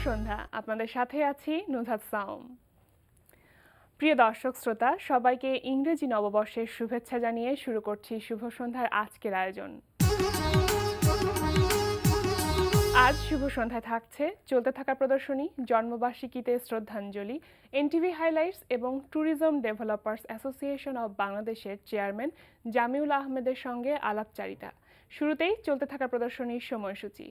সন্ধ্যা, আপনাদের সাথে আছি নুজহাত সাওম। প্রিয় দর্শক শ্রোতা, সবাইকে ইংরেজি নববর্ষের শুভেচ্ছা জানিয়ে শুরু করছি শুভ সন্ধ্যার আজকের আয়োজন। আজ শুভ সন্ধ্যায় থাকছে চলতে থাকা প্রদর্শনী, জন্মবার্ষিকীতে শ্রদ্ধাঞ্জলি, এনটিভি হাইলাইটস এবং ট্যুরিজম ডেভেলপার্স অ্যাসোসিয়েশন অব বাংলাদেশের চেয়ারম্যান জামিউল আহমেদের সঙ্গে আলাপচারিতা। শুরুতেই চলতে থাকা প্রদর্শনীর সময়সূচি।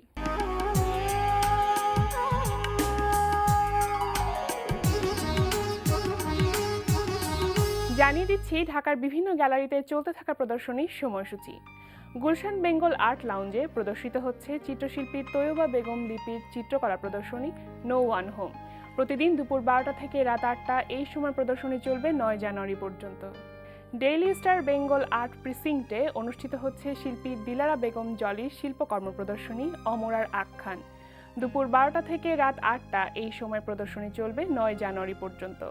জানিয়ে দিচ্ছি ঢাকার বিভিন্ন গ্যালারিতে চলতে থাকা প্রদর্শনীর সময়সূচি। গুলশান বেঙ্গল আর্ট লাউঞ্জে প্রদর্শিত হচ্ছে চিত্রশিল্পী তৈয়বা বেগম লিপির চিত্রকলা প্রদর্শনী নো ওয়ান হোম। প্রতিদিন দুপুর 12টা থেকে রাত 8টা এই সময় প্রদর্শনী চলবে 9 জানুয়ারি পর্যন্ত। ডেইলি স্টার বেঙ্গল আর্ট প্রিসিংটে অনুষ্ঠিত হচ্ছে শিল্পী দিলারা বেগম জলির শিল্পকর্ম প্রদর্শনী অমরার আখ্যান। দুপুর 12টা থেকে রাত 8টা এই সময় প্রদর্শনী চলবে 9 জানুয়ারি পর্যন্ত।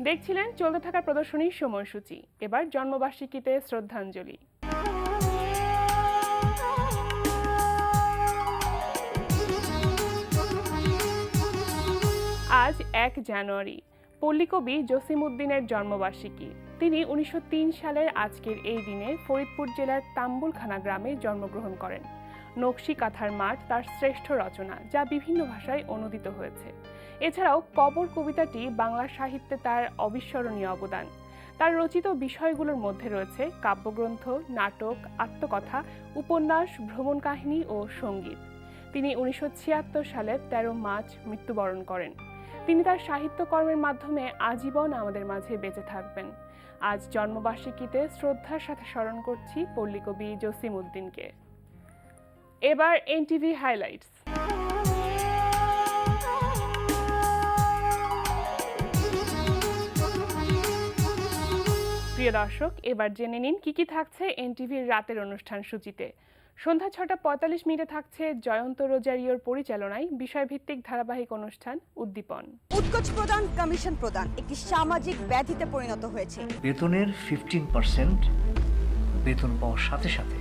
দেখছিলেন চলতে থাকা প্রদর্শনীর সময়সূচি। এবার জন্মবার্ষিকীতে শ্রদ্ধাঞ্জলি। আজ 1 জানুয়ারি, পল্লীকবি জসিমউদ্দিনের জন্মবার্ষিকী। তিনি 1903 সালের আজকের এই দিনে ফরিদপুর জেলার তাম্বুলখানা গ্রামে জন্মগ্রহণ করেন। নকশি কাঁথার মাঠ তার শ্রেষ্ঠ রচনা, যা বিভিন্ন ভাষায় অনূদিত হয়েছে। এছাড়াও কবর কবিতাটি বাংলা সাহিত্যে তার অবিস্মরণীয় অবদান। তার রচিত বিষয়গুলোর মধ্যে রয়েছে কাব্যগ্রন্থ, নাটক, আত্মকথা, উপন্যাস, ভ্রমণ কাহিনী ও সঙ্গীত। তিনি 1976 সালের 13 মার্চ মৃত্যুবরণ করেন। তিনি তার সাহিত্যকর্মের মাধ্যমে আজীবন আমাদের মাঝে বেঁচে থাকবেন। আজ জন্মবার্ষিকীতে শ্রদ্ধার সাথে স্মরণ করছি পল্লীকবি জসিমউদ্দিনকে। এবার এনটিভি হাইলাইটস। প্রিয় দর্শক, এবার জেনে নিন কি থাকছে এনটিভির রাতের অনুষ্ঠান সূচিতে। সন্ধ্যা 6:45 থাকছে জয়ন্ত রোজারিওর পরিচালনায় বিষয়ভিত্তিক ধারাবাহিক অনুষ্ঠান উদ্দীপন। উৎকোচ প্রদান, কমিশন প্রদান একটি সামাজিক ব্যাধিতে পরিণত হয়েছে। বেতনের 15% বেতন পাওয়ার সাথে সাথে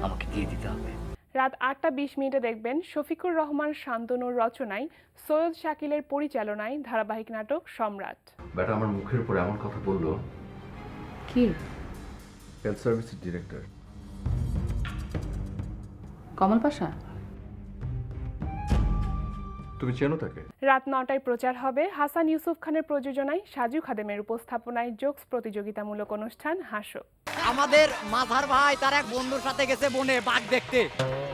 আমাকে দিয়ে দিতে হবে। রাত 8:20 দেখবেন শফিকুর রহমান শান্তনুর রচনায় সৈয়দ শাকিলের পরিচালনায় ধারাবাহিক নাটক সম্রাট। ব্যাটা আমার মুখের উপর এমন কথা বললো। কি? হেলথ সার্ভিসের ডিরেক্টর কমল পাশা? তুমি চেনো তাকে? রাত 9টায় প্রচার হবে হাসান ইউসুফ খানের প্রযোজনায় সাজু খাদেমের উপস্থাপনায় জোকস প্রতিযোগিতামূলক অনুষ্ঠান হাসো। আমাদের মাঝার ভাই তার এক বন্ধুর সাথে গেছে বনে বাঘ দেখতে।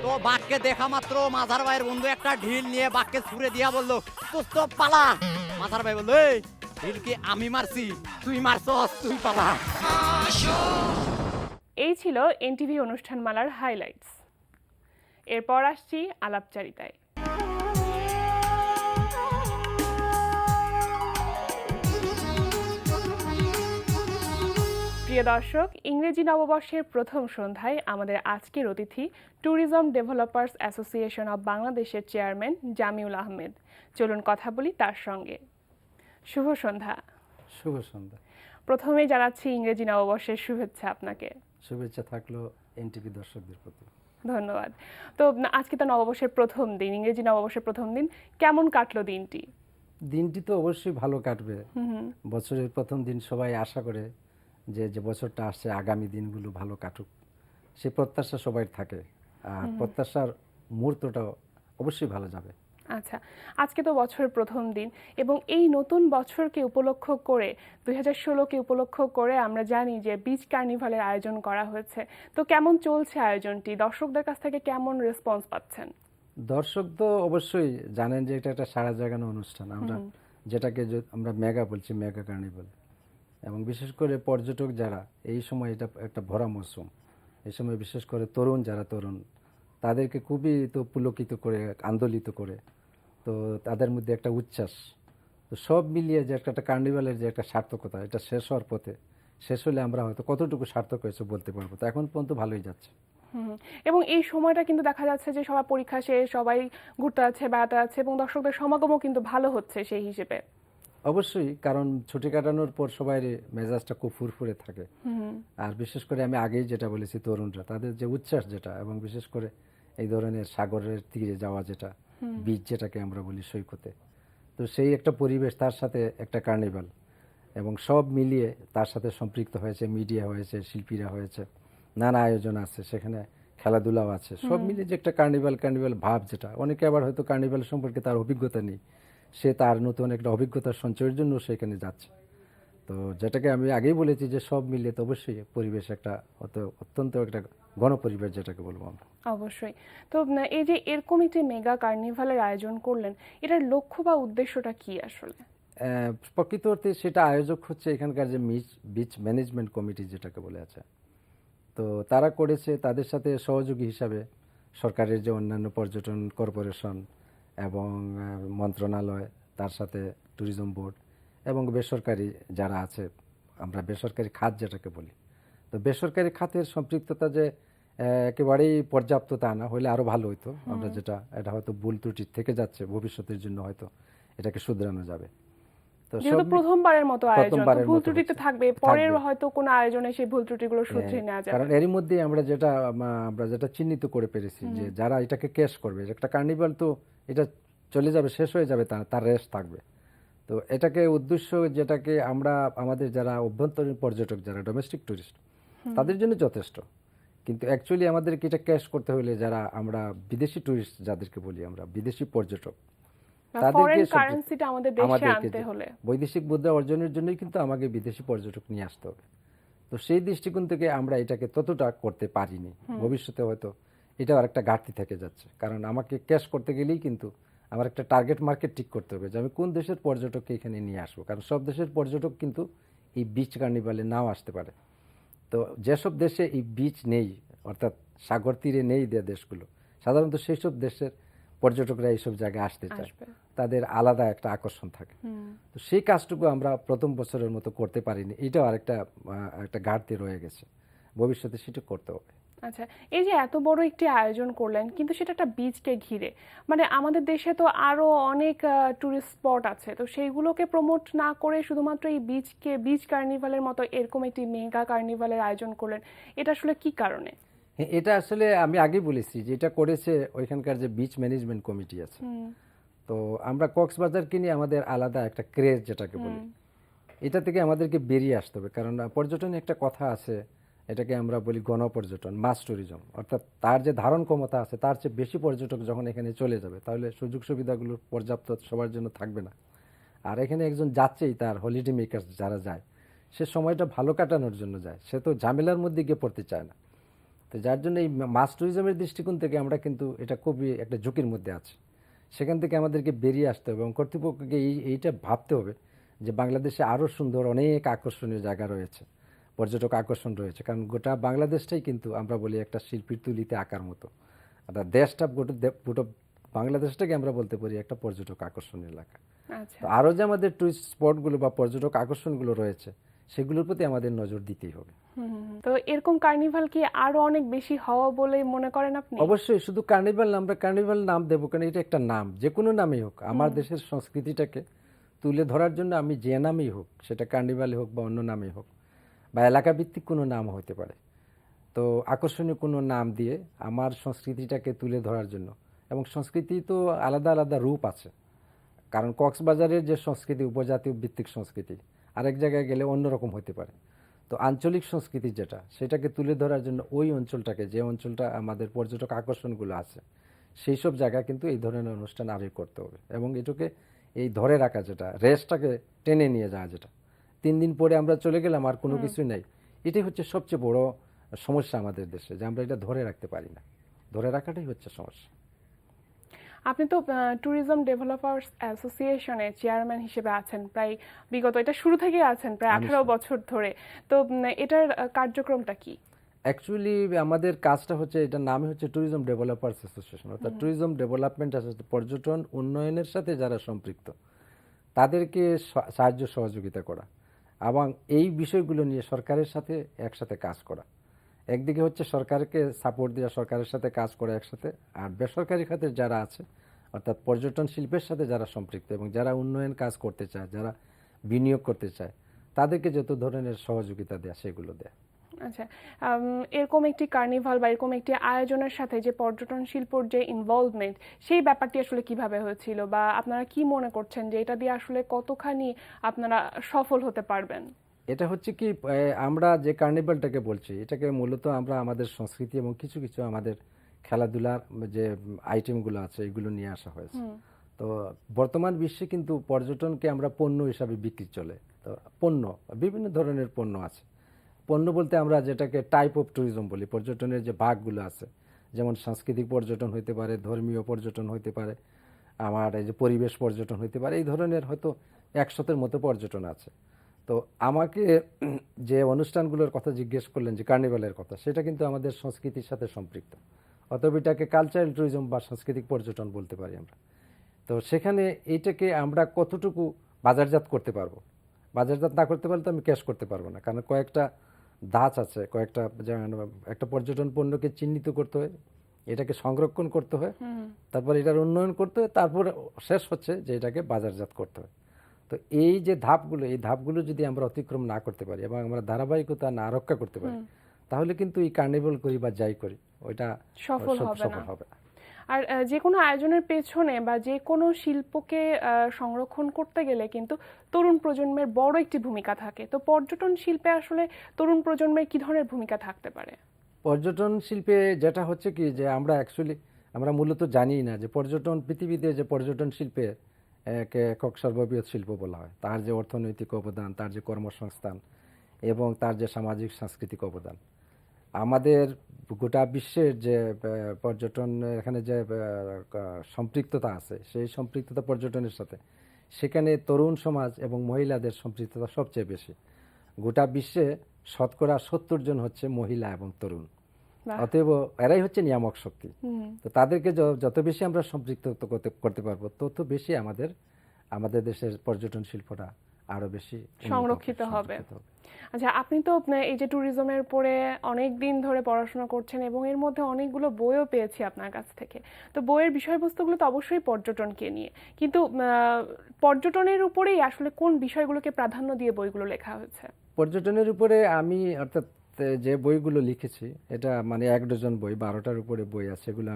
তো বাঘকে দেখা মাত্র মাঝার ভাইয়ের বন্ধু একটা ঢিল নিয়ে বাঘকে ছুঁড়ে দিয়া বললো, দোস্ত পালা। মাঝার ভাই বললো, এই ঢিল কি আমি মারছি? তুই মারছস, তুই পালা। এই ছিল এনটিভি অনুষ্ঠানমালার হাইলাইটস। এরপর আসছি আলাপচারিতায়। প্রিয় দর্শক, ইংরেজি নববর্ষের প্রথম সন্ধ্যায় আমাদের আজকের অতিথি ট্যুরিজম ডেভেলপার্স অ্যাসোসিয়েশন অব বাংলাদেশের চেয়ারম্যান জামিউল আহমেদ। চলুন কথা বলি তার সঙ্গে। শুভ সন্ধ্যা। শুভ সন্ধ্যা। প্রথমেই জানাচ্ছি ইংরেজি নববর্ষের শুভেচ্ছা আপনাকে। শুভেচ্ছা থাকলো এনটিভি দর্শকদের প্রতি। ধন্যবাদ। তো আজকে তো নববর্ষের প্রথম দিন, ইংরেজি নববর্ষের প্রথম দিন, কেমন কাটলো দিনটি? দিনটি তো অবশ্যই ভালো কাটবে। বছরের প্রথম দিন সবাই আশা করে যে বছরটা আসছে আগামী দিনগুলো ভালো কাটুক, সে প্রত্যাশা সবাই থাকে। আর প্রত্যাশার মুহূর্তটা অবশ্যই ভালো যাবে। আচ্ছা, আজকে তো বছরের প্রথম দিন এবং এই নতুন বছরকে উপলক্ষ করে 2016কে উপলক্ষ করে আমরা জানি যে বিচ কার্নিভালের আয়োজন করা হয়েছে। তো কেমন চলছে আয়োজনটি? দর্শকদের কাছ থেকে কেমন রেসপন্স পাচ্ছেন? দর্শক তো অবশ্যই জানেন যে এটা একটা সারা জাগানো অনুষ্ঠান, আমরা যেটাকে আমরা মেগা বলছি, মেগা কার্নিভাল। এবং বিশেষ করে পর্যটক যারা, এই সময় এটা একটা ভরা মৌসুম, এই সময় বিশেষ করে তরুণ যারা তরুণ, তাদেরকে খুবই তো পুলকিত করে, আন্দোলিত করে, তো তাদের মধ্যে একটা উচ্ছ্বাস, তো সব মিলিয়ে যে একটা কার্নিভালের যে একটা সার্থকতা, এটা শেষ হওয়ার পথে, শেষ হলে আমরা হয়তো কতটুকু সার্থক হয়েছে বলতে পারবো। তো এখন পর্যন্ত ভালোই যাচ্ছে। এবং এই সময়টা কিন্তু দেখা যাচ্ছে যে সবার পরীক্ষা শেষ, সবাই ঘুরতে যাচ্ছে, বেড়াতে যাচ্ছে এবং দর্শকদের সমাগমও কিন্তু ভালো হচ্ছে সেই হিসেবে। অবশ্যই, কারণ ছুটি কাটানোর পর সবাই মেজাজটা খুব ফুরফুরে থাকে। আর বিশেষ করে আমি আগেই যেটা বলেছি, তরুণরা তাদের যে উচ্ছ্বাস যেটা, এবং বিশেষ করে এই ধরনের সাগরের তীরে যাওয়া যেটা, বিচ যেটাকে আমরা বলি, সৈকতে, তো সেই একটা পরিবেশ, তার সাথে একটা কার্নিভাল, এবং সব মিলিয়ে তার সাথে সম্পৃক্ত হয়েছে, মিডিয়া হয়েছে, শিল্পীরা হয়েছে, নানা আয়োজন আছে, সেখানে খেলাধুলাও আছে, সব মিলিয়ে যে একটা কার্নিভাল ভাব, যেটা অনেকে আবার হয়তো কার্নিভাল সম্পর্কে তার অভিজ্ঞতা নেই, সে তার নতুন একটা অভিজ্ঞতা সঞ্চয়ের জন্য সেখানে যাচ্ছে। তো যেটাকে আমি আগেই বলেছি যে সব মিলিয়ে তো অবশ্যই পরিবেশ একটা অত্যন্ত একটা গণপরিবেশ যেটাকে বলবো আমরা। অবশ্যই। তো এই যে এরকম একটি মেগা কার্নিভালের আয়োজন করলেন, এটার লক্ষ্য বা উদ্দেশ্যটা কি আসলে? প্রকৃত অর্থে সেটা আয়োজক হচ্ছে এখানকার যে বিচ ম্যানেজমেন্ট কমিটি যেটাকে বলে আছে, তো তারা করেছে। তাদের সাথে সহযোগী হিসাবে সরকারের যে অন্যান্য পর্যটন কর্পোরেশন এবং মন্ত্রণালয়, তার সাথে ট্যুরিজম বোর্ড এবং বেসরকারি যারা আছে, আমরা বেসরকারি খাত যেটাকে বলি, তো বেসরকারি খাতের সম্পৃক্ততা যে একেবারেই পর্যাপ্ত তা না, হলে আরও ভালো হতো। আমরা এটা হয়তো ভুল ত্রুটি থেকে যাচ্ছে, ভবিষ্যতের জন্য হয়তো এটাকে শুধরানো যাবে। তো যেহেতু প্রথমবারের মতো আয়োজন, তো প্রথমবারের ভুল মতো ত্রুটি তো হচ্ছে। থাকবে, পরের থাকবে। হয়তো কোনো আয়োজনে সেই ভুল ত্রুটিগুলো শুধরে নেওয়া যাবে। কারণ এরই মধ্যে আমরা যেটা চিহ্নিত করে পেরেছি যে যারা এটাকে ক্যাশ করবে, একটা কার্নিভাল তো এটা চলে যাবে, শেষ হয়ে যাবে, তার রেস্ট থাকবে। তো এটাকে উদ্দেশ্য, যেটাকে আমরা আমাদের যারা অভ্যন্তরীণ পর্যটক, যারা ডোমেস্টিক টুরিস্ট, তাদের জন্য যথেষ্ট, কিন্তু অ্যাকচুয়ালি আমাদেরকে এটা ক্যাশ করতে হলে যারা আমরা বিদেশি টুরিস্ট যাদেরকে বলি আমরা, বিদেশি পর্যটক, ফরেন কারেন্সিটা আমাদের দেশে আনতে হলে বৈদেশিক মুদ্রা অর্জনের জন্যই কিন্তু আমাকে বিদেশি পর্যটক নিয়ে আসতে হবে। তো সেই দৃষ্টিকোণ থেকে আমরা এটাকে ততটা করতে পারিনি। ভবিষ্যতে হয়তো এটা আর একটা ঘাটতি থেকে যাচ্ছে, কারণ আমাকে ক্যাশ করতে গেলেই কিন্তু আমার একটা টার্গেট মার্কেট ঠিক করতে হবে যে আমি কোন দেশের পর্যটককে এখানে নিয়ে আসবো, কারণ সব দেশের পর্যটক কিন্তু এই বিচ কার্নিভালে নাও আসতে পারে। তো যেসব দেশে এই বিচ নেই, অর্থাৎ সাগর তীরে নেই যে দেশগুলো, সাধারণত সেই সব দেশের পর্যটকরা এইসব জায়গায় আসতে চায়, আসবে। তাদের আলাদা একটা আকর্ষণ থাকে। তো সেই কাজটুকু আমরা প্রথম বছরের মতো করতে পারিনি, এটাও আরেকটা একটা ঘাটতি রয়ে গেছে, ভবিষ্যতে সেটা করতে হবে। আচ্ছা, এই যে এত বড় একটি আয়োজন করলেন, কিন্তু সেটা একটা বিচকে ঘিরে, মানে আমাদের দেশে তো আরো অনেক টুরিস্ট স্পট আছে, তো সেইগুলোকে প্রমোট না করে শুধুমাত্র এই বিচ কার্নিভালের মতো এরকম একটি মেগা কার্নিভালের আয়োজন করলেন, এটা আসলে কি কারণে? হ্যাঁ, এটা আসলে আমি আগেই বলেছি যে এটা করেছে ওইখানকার যে বিচ ম্যানেজমেন্ট কমিটি আছে। তো আমরা কক্সবাজারকে নিয়ে আমাদের আলাদা একটা ক্রেজ যেটাকে বলি, এটা থেকে আমাদেরকে বেরিয়ে আসতে হবে। কারণ পর্যটনে একটা কথা আছে, এটাকে আমরা বলি গণপর্যটন, মাস ট্যুরিজম, অর্থাৎ তার যে ধারণ ক্ষমতা আছে তার চেয়ে বেশি পর্যটক যখন এখানে চলে যাবে, তাহলে সুযোগ সুবিধাগুলো পর্যাপ্ত সবার জন্য থাকবে না। আর এখানে একজন যাচ্ছেই, তার হলিডে মেকার্স যারা যায়, সে সময়টা ভালো কাটানোর জন্য যায়, সে তো ঝামেলার মধ্যে গিয়ে পড়তে চায় না। তো যার জন্য এই মাস ট্যুরিজমের দৃষ্টিকোণ থেকে আমরা কিন্তু এটা খুবই একটা ঝুঁকির মধ্যে আছি। সেখান থেকে আমাদেরকে বেরিয়ে আসতে হবে এবং কর্তৃপক্ষকে এইটা ভাবতে হবে যে বাংলাদেশে আরও সুন্দর অনেক আকর্ষণীয় জায়গা রয়েছে, পর্যটক আকর্ষণ রয়েছে। কারণ গোটা বাংলাদেশটাই কিন্তু আমরা বলি একটা শিল্পীর তুলিতে আঁকার মতো, অর্থাৎ দেশটা গোটা বাংলাদেশটাকে আমরা বলতে পারি একটা পর্যটক আকর্ষণীয় এলাকা। আচ্ছা, তো আরও যে আমাদের টুরিস্ট স্পটগুলো বা পর্যটক আকর্ষণগুলো রয়েছে, সেগুলোর প্রতি আমাদের নজর দিতেই হবে। তো এরকম কার্নিভাল কি আরো অনেক বেশি হওয়া বলে মনে করেন আপনি? অবশ্যই, শুধু কার্নিভাল না, আমরা কার্নিভাল নাম দেবো কেন, এটা একটা নাম, যে কোনো নামই হোক, আমার দেশের সংস্কৃতিটাকে তুলে ধরার জন্য আমি যে নামই হোক, সেটা কার্নিভালে হোক বা অন্য নামই হোক বা এলাকা ভিত্তিক কোনো নাম হতে পারে, তো আকর্ষণীয় কোনো নাম দিয়ে আমার সংস্কৃতিটাকে তুলে ধরার জন্য। এবং সংস্কৃতি তো আলাদা আলাদা রূপ আছে, কারণ কক্সবাজারের যে সংস্কৃতি উপজাতীয় ভিত্তিক সংস্কৃতি, আরেক জায়গায় গেলে অন্যরকম হতে পারে। তো আঞ্চলিক সংস্কৃতি যেটা, সেটাকে তুলে ধরার জন্য ওই অঞ্চলটাকে, যে অঞ্চলটা আমাদের পর্যটক আকর্ষণগুলো আছে, সেই সব জায়গায় কিন্তু এই ধরনের অনুষ্ঠান আরোই করতে হবে। এবং এটাকে এই ধরে রাখা, যেটা রেসটাকে টেনে নিয়ে যাওয়া, যেটা 3 দিন পরে আমরা চলে গেলাম আর কোনো কিছুই নাই, এটাই হচ্ছে সবচেয়ে বড় সমস্যা আমাদের দেশে, যে আমরা এটা ধরে রাখতে পারি না। ধরে রাখাটাই হচ্ছে সমস্যা। আপনি তো ট্যুরিজম ডেভেলপার্স অ্যাসোসিয়েশনের চেয়ারম্যান হিসেবে আছেন প্রায় বিগত, এটা শুরু থেকে আছেন প্রায় 18 বছর ধরে, তো এটার কার্যক্রমটা কি? অ্যাকচুয়ালি আমাদের কাজটা হচ্ছে, এটার নামই হচ্ছে ট্যুরিজম ডেভেলপার্স অ্যাসোসিয়েশন, অর্থাৎ ট্যুরিজম ডেভেলপমেন্ট অ্যাসোসিয়েশন, পর্যটন উন্নয়নের সাথে যারা সম্পৃক্ত তাদেরকে সাহায্য সহযোগিতা করা এবং এই বিষয়গুলো নিয়ে সরকারের সাথে একসাথে কাজ করা। একদিকে হচ্ছে সরকারকে সাপোর্ট দেওয়া, সরকারের সাথে কাজ করা একসাথে, আর বেসরকারি খাতের যারা আছে, অর্থাৎ পর্যটন শিল্পের সাথে যারা সম্পৃক্ত এবং যারা উন্নয়ন কাজ করতে চায়, যারা বিনিয়োগ করতে চায়, তাদেরকে যত ধরনের সহযোগিতা দেয়া সেগুলো দেয়া। আচ্ছা, এরকম একটি কার্নিভাল বা এরকম একটি আয়োজনের সাথে যে পর্যটন শিল্পর যে ইনভলভমেন্ট, সেই ব্যাপারটি আসলে কিভাবে হয়েছিল, বা আপনারা কি মনে করছেন যে এটা দিয়ে আসলে কতখানি আপনারা সফল হতে পারবেন? এটা হচ্ছে কি আমরা যে কার্নিভালটাকে বলছি, এটাকে মূলত আমরা আমাদের সংস্কৃতি এবং কিছু কিছু আমাদের খেলাধুলার যে আইটেমগুলো আছে এগুলো নিয়ে আসা হয়েছে। তো বর্তমান বিশ্বে কিন্তু পর্যটনকে আমরা পণ্য হিসাবে বিক্রি চলে। তো পণ্য, বিভিন্ন ধরনের পণ্য আছে। পণ্য বলতে আমরা যেটাকে টাইপ অফ ট্যুরিজম বলি, পর্যটনের যে ভাগগুলো আছে, যেমন সাংস্কৃতিক পর্যটন হতে পারে, ধর্মীয় পর্যটন হতে পারে, আমার এই যে পরিবেশ পর্যটন হতে পারে, এই ধরনের হয়তো 100-এর মতো পর্যটন আছে। তো আমাকে যে অনুষ্ঠানগুলোর কথা জিজ্ঞেস করলেন, যে কার্নিভালের কথা, সেটা কিন্তু আমাদের সংস্কৃতির সাথে সম্পৃক্ত। অতএব এটাকে কালচারাল ট্যুরিজম বা সাংস্কৃতিক পর্যটন বলতে পারি আমরা। তো সেখানে এইটাকে আমরা কতটুকু বাজারজাত করতে পারবো, বাজারজাত না করতে পারলে তো আমি ক্যাশ করতে পারবো না, কারণ কয়েকটা ধাঁচ আছে, কয়েকটা যেমন একটা পর্যটন পণ্যকে চিহ্নিত করতে হয়, এটাকে সংরক্ষণ করতে হয়, তারপর এটার উন্নয়ন করতে হয়, তারপর শেষ হচ্ছে যে এটাকে বাজারজাত করতে হয়। তো এই যে ধাপগুলো, এই ধাপগুলো যদি আমরা অতিক্রম না করতে পারি এবং আমরা ধারাবাহিকতা না রক্ষা করতে পারি, তাহলে কিন্তু এই কার্নিভাল করি বা যাই করি ওইটা সফল সফল হবে হবে না। না। আর যে কোনো আয়োজনের পেছনে বা যে কোনো শিল্পকে সংরক্ষণ করতে গেলে কিন্তু তরুণ প্রজন্মের বড় একটি ভূমিকা থাকে। তো পর্যটন শিল্পে আসলে তরুণ প্রজন্মের কি ধরনের ভূমিকা থাকতে পারে? পর্যটন শিল্পে যেটা হচ্ছে কি, যে আমরা অ্যাকচুয়ালি আমরা মূলত জানি না যে পর্যটন পৃথিবীতে, যে পর্যটন শিল্পে একক সর্ববৃহৎ শিল্প বলা হয়, তার যে অর্থনৈতিক অবদান, তার যে কর্মসংস্থান এবং তার যে সামাজিক সাংস্কৃতিক অবদান, আমাদের গোটা বিশ্বের যে পর্যটন এখানে যে সম্পৃক্ততা আছে, সেই সম্পৃক্ততা পর্যটনের সাথে সেখানে তরুণ সমাজ এবং মহিলাদের সম্পৃক্ততা সবচেয়ে বেশি। গোটা বিশ্বে শতকরা 70 জন হচ্ছে মহিলা এবং তরুণ। বাহ। অতএব এরাই হচ্ছে নিয়ামক শক্তি। হুম। তো তাদেরকে যত বেশি আমরা সম্পৃক্ত করতে পারবো, তত বেশি আমাদের দেশের পর্যটন শিল্পটা আরো বেশি সংরক্ষিত হবে। আচ্ছা, আপনি তো এই যে ট্যুরিজমের উপরে অনেক দিন ধরে পড়াশোনা করছেন এবং এর মধ্যে অনেকগুলো বইও পেয়েছি আপনার কাছ থেকে। তো বইয়ের বিষয়বস্তুগুলো তো অবশ্যই পর্যটনকে নিয়ে, কিন্তু পর্যটনের উপরেই আসলে কোন বিষয়গুলোকে প্রাধান্য দিয়ে বইগুলো লেখা হয়েছে? পর্যটনের উপরে আমি অর্থাৎ যে বইগুলো লিখেছি, এটা মানে 1 ডজন বই, 12টার উপরে বই আছে। এগুলো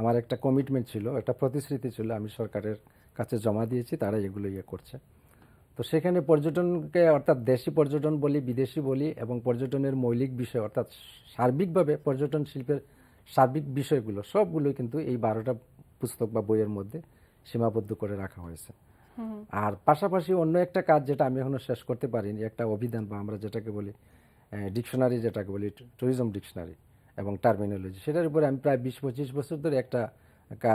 আমার একটা কমিটমেন্ট ছিল, একটা প্রতিশ্রুতি ছিল, আমি সরকারের কাছে জমা দিয়েছি, তারা এগুলো করছে। তো সেখানে পর্যটনকে অর্থাৎ দেশি পর্যটন বলি, বিদেশি বলি, এবং পর্যটনের মৌলিক বিষয় অর্থাৎ সার্বিকভাবে পর্যটন শিল্পের সার্বিক বিষয়গুলো সবগুলোই কিন্তু এই 12টা পুস্তক বা বইয়ের মধ্যে সীমাবদ্ধ করে রাখা হয়েছে। আর পাশাপাশি অন্য একটা কাজ যেটা আমি এখনো শেষ করতে পারিনি, একটা অভিধান বা আমরা যেটাকে বলি ডিকশনারি, যেটাকে বলি ট্যুরিজম ডিকশনারি এবং টার্মিনোলজি, সেটার উপরে আমি প্রায় 20-25 বছর ধরে একটা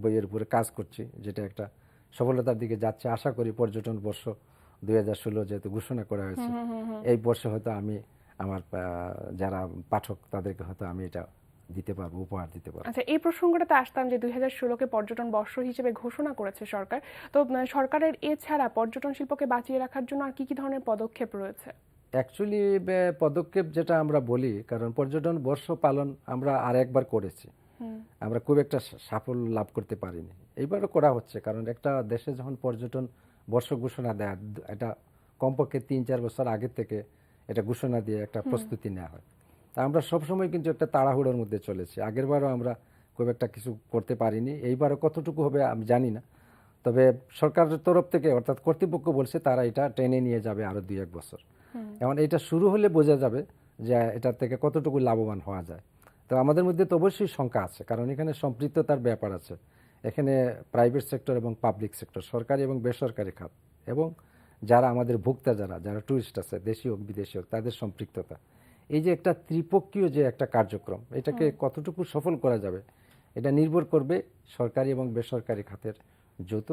বইয়ের উপরে কাজ করছি, যেটা একটা সফলতার দিকে যাচ্ছে। আশা করি পর্যটন বর্ষ 2016 যেহেতু ঘোষণা করা হয়েছে, এই বর্ষে হয়তো আমি আমার যারা পাঠক তাদেরকে হয়তো আমি এটা দিতে পারবো, উপহার দিতে পারবো। আচ্ছা, এই প্রসঙ্গটাতে আসতাম যে 2016-কে পর্যটন বর্ষ হিসেবে ঘোষণা করেছে সরকার। তো সরকারের এছাড়া পর্যটন শিল্পকে বাঁচিয়ে রাখার জন্য আর কি কি ধরনের পদক্ষেপ রয়েছে? অ্যাকচুয়ালি পদক্ষেপ যেটা আমরা বলি, কারণ পর্যটন বর্ষ পালন আমরা আর একবার করেছি, আমরা খুব একটা সাফল্য লাভ করতে পারিনি। এইবারও করা হচ্ছে, কারণ একটা দেশে যখন পর্যটন বর্ষ ঘোষণা দেয়, এটা কমপক্ষে 3-4 বছর আগে থেকে এটা ঘোষণা দিয়ে একটা প্রস্তুতি নেওয়া হয়। তা আমরা সবসময় কিন্তু একটা তাড়াহুড়োর মধ্যে চলেছি। আগেরবারও আমরা খুব একটা কিছু করতে পারিনি, এইবারও কতটুকু হবে আমি জানি না। তবে সরকারের তরফ থেকে অর্থাৎ কর্তৃপক্ষ বলছে তারা এটা টেনে নিয়ে যাবে আরো 2-1 বছর। এখন এটা শুরু হলে বোঝা যাবে যে এটার থেকে কতটুকু লাভবান হওয়া যায়। তো আমাদের মধ্যে তো অবশ্যই শঙ্কা আছে, কারণ এখানে সম্পৃক্ততার ব্যাপার আছে। এখানে প্রাইভেট সেক্টর এবং পাবলিক সেক্টর, সরকারি এবং বেসরকারি খাত, এবং যারা আমাদের ভোক্তা, যারা টুরিস্ট আছে, দেশি হোক বিদেশি হোক, তাদের সম্পৃক্ততা, এই যে একটা ত্রিপক্ষীয় যে একটা কার্যক্রম, এটাকে কতটুকু সফল করা যাবে, এটা নির্ভর করবে সরকারি এবং বেসরকারি খাতের যৌথ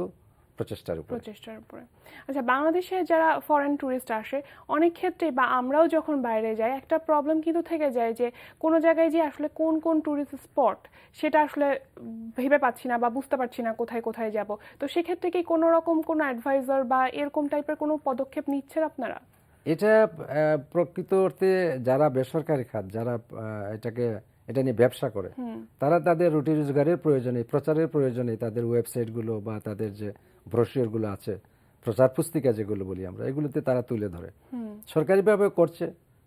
প্রচেষ্টার উপরে। আচ্ছা, বাংলাদেশে যারা ফরেন ট্যুরিস্ট আসে, অনেক ক্ষেত্রে বা আমরাও যখন বাইরে যাই, একটা প্রবলেম কিন্তু থেকে যায় যে কোনো জায়গায় যে আসলে কোন কোন ট্যুরিস্ট স্পট সেটা আসলে ভেবে পাচ্ছি না বা বুঝতে পারছি না কোথায় কোথায় যাব। তো সেক্ষেত্রে কি কোনো রকম কোনো অ্যাডভাইজার বা এরকম টাইপের কোনো পদক্ষেপ নিচ্ছেন আপনারা? এটা প্রকৃত অর্থে যারা বেসরকারি খাত, যারা এটা নিয়ে ব্যবসা করে, তারা তাদের রুটি রোজগারের প্রয়োজনে, প্রচারের প্রয়োজনে তাদের ওয়েবসাইটগুলো বা তাদের যে ব্রোশিওরগুলো আছে, প্রচার পুস্তিকা যেগুলো বলি আমরা, এগুলোতে তারা তুলে ধরে। সরকারিভাবে করছে,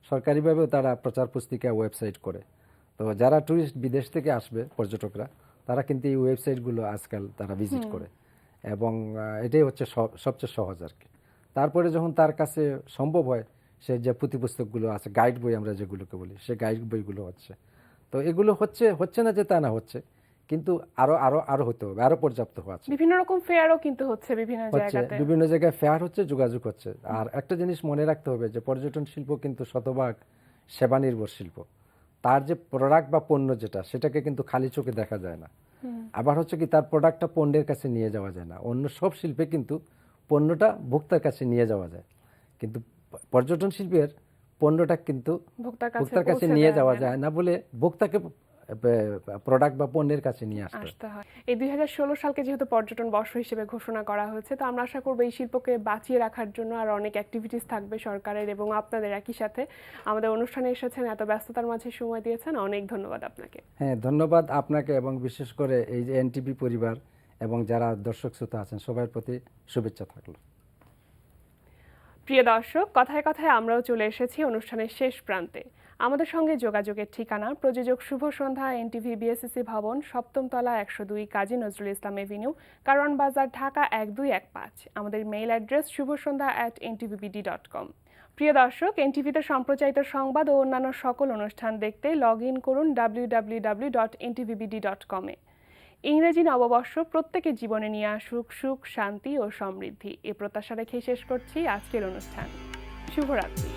সরকারিভাবেও তারা প্রচার পুস্তিকা ওয়েবসাইট করে। তো যারা ট্যুরিস্ট বিদেশ থেকে আসবে পর্যটকরা, তারা কিন্তু এই ওয়েবসাইটগুলো আজকাল তারা ভিজিট করে, এবং এটাই হচ্ছে সবচেয়ে সহজ আর কি। তারপরে যখন তার কাছে সম্ভব হয়, সে যে পুঁথিপুস্তকগুলো আছে, গাইড বই আমরা যেগুলোকে বলি, সে গাইড বইগুলো হচ্ছে। তো এগুলো হচ্ছে না যে তা না হচ্ছে, কিন্তু আরো আরো আরো হতে হবে, আরো পর্যাপ্ত হওয়া আছে। বিভিন্ন রকম ফেয়ারও কিন্তু হচ্ছে বিভিন্ন হচ্ছে জায়গাতে। বিভিন্ন জায়গায় ফেয়ার হচ্ছে, যোগাযোগ হচ্ছে। আর একটা জিনিস মনে রাখতে হবে যে পর্যটন শিল্প কিন্তু শতভাগ সেবা নির্ভর শিল্প। তার যে প্রোডাক্ট বা পণ্য যেটা, সেটাকে কিন্তু খালি চোখে দেখা যায় না। আবার হচ্ছে কি, তার প্রোডাক্টটা পণ্যের কাছে নিয়ে যাওয়া যায় না। অন্য সব শিল্পে কিন্তু পণ্যটা ভোক্তার কাছে নিয়ে যাওয়া যায়, কিন্তু পর্যটন শিল্পের পণ্যটা কিন্তু ভোক্তার কাছে নিয়ে যাওয়া যায় না, বলে ভোক্তাকে প্রোডাক্ট বা পণ্যের কাছে নিয়ে আসতে হয়। এই 2016 সালকে যেহেতু পর্যটন বর্ষ হিসেবে ঘোষণা করা হয়েছে, তো আমরা আশা করব এই শিল্পকে বাঁচিয়ে রাখার জন্য আর অনেক অ্যাক্টিভিটিস থাকবে সরকারের এবং আপনাদের একই সাথে। আমাদের অনুষ্ঠানে এসেছেন, এত ব্যস্ততার মাঝে সময় দিয়েছেন, অনেক ধন্যবাদ আপনাকে। হ্যাঁ, ধন্যবাদ আপনাকে, এবং বিশেষ করে এই যে এনটিভি পরিবার এবং যারা দর্শক শ্রোতা আছেন সবার প্রতি শুভেচ্ছা থাকলো। প্রিয় দর্শক, কথায় কথায় আমরাও চলে এসেছি অনুষ্ঠানের শেষ প্রান্তে। আমাদের সঙ্গে যোগাযোগের ঠিকানা প্রযোজক শুভ সন্ধ্যা, এনটিভি বিএসসিসি ভবন, 7ম তলা, 102 কাজী নজরুল ইসলাম এভিনিউ, কারওয়ান বাজার, ঢাকা 1215। আমাদের মেইল অ্যাড্রেস shubhasondha@ntvbd.com। প্রিয় দর্শক, এনটিভিতে সম্প্রচারিত সংবাদ ও অন্যান্য সকল অনুষ্ঠান দেখতে লগ ইন করুন www.ntvbd.com এ। ইংরেজি নববর্ষ প্রত্যেকের জীবনে নিয়ে আসুক সুখ, শান্তি ও সমৃদ্ধি, এ প্রত্যাশা রেখেই শেষ করছি আজকের অনুষ্ঠান। শুভরাত্রি।